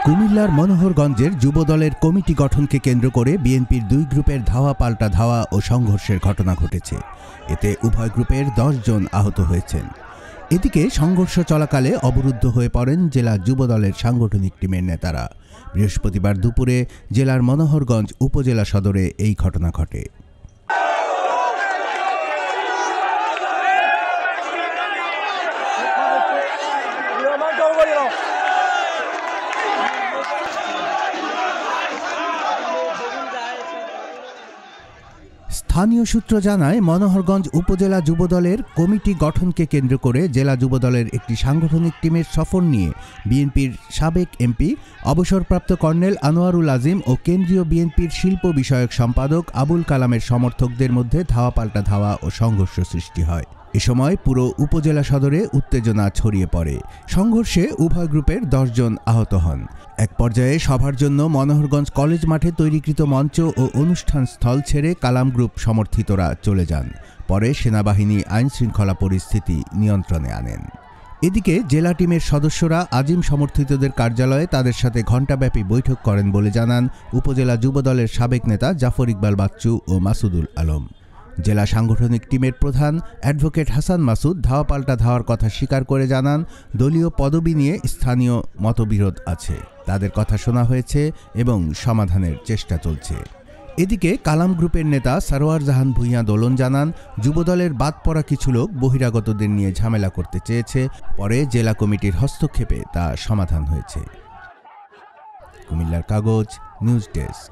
কুমিল্লার মনোহরগঞ্জের যুবদলের কমিটি গঠনকে কেন্দ্র করে বিএনপির দুই গ্রুপের ধাওয়া পাল্টা ধাওয়া ও সংঘর্ষের ঘটনা ঘটেছে। এতে উভয় গ্রুপের 10 জন আহত হয়েছেন। এদিকে সংঘর্ষ চলাকালে অবরুদ্ধ হয়ে পড়েন জেলা যুবদলের সাংগঠনিক টিমের নেতারা। বৃহস্পতিবার দুপুরে জেলার মনোহরগঞ্জ উপজেলা সদরে এই ঘটনা ঘটে। স্থানীয় সূত্র জানায়, মনোহরগঞ্জ উপজেলা যুবদলের কমিটি গঠনকে কেন্দ্র করে জেলা যুবদলের একটি সাংগঠনিক টিমের সফর নিয়ে বিএনপির সাবেক এমপি অবসরপ্রাপ্ত কর্নেল আনোয়ারুল আজিম ও কেন্দ্রীয় বিএনপির শিল্প বিষয়ক সম্পাদক আবুল কালামের সমর্থকদের মধ্যে ধাওয়া পাল্টা ধাওয়া ও সংঘর্ষ সৃষ্টি হয়। এ সময় পুরো উপজেলা সদরে উত্তেজনা ছড়িয়ে পড়ে। সংঘর্ষে উভয় গ্রুপের 10 জন আহত হন। এক পর্যায়ে সভার জন্য মনোহরগঞ্জ কলেজ মাঠে তৈরিকৃত মঞ্চ ও অনুষ্ঠান স্থল ছেড়ে কালাম গ্রুপ সমর্থিতরা চলে যান। পরে সেনাবাহিনী আইনশৃঙ্খলা পরিস্থিতি নিয়ন্ত্রণে আনেন। এদিকে জেলা টিমের সদস্যরা আজিম সমর্থিতদের কার্যালয়ে তাদের সাথে ঘণ্টাব্যাপী বৈঠক করেন বলে জানান উপজেলা যুবদলের সাবেক নেতা জাফর ইকবাল বাচ্চু ও মাসুদুল আলম। জেলা সাংগঠনিক টিমের প্রধান অ্যাডভোকেট হাসান মাসুদ ধাওয়া পাল্টা ধাওয়ার কথা স্বীকার করে জানান, দলীয় পদবি নিয়ে স্থানীয় মতবিরোধ আছে, তাদের কথা শোনা হয়েছে এবং সমাধানের চেষ্টা চলছে। এদিকে কালাম গ্রুপের নেতা সারোয়ার জাহান ভূঁইয়া দোলন জানান, যুবদলের বাদ পড়া কিছু লোক বহিরাগতদের নিয়ে ঝামেলা করতে চেয়েছে, পরে জেলা কমিটির হস্তক্ষেপে তা সমাধান হয়েছে। কুমিল্লার কাগজ নিউজ ডেস্ক।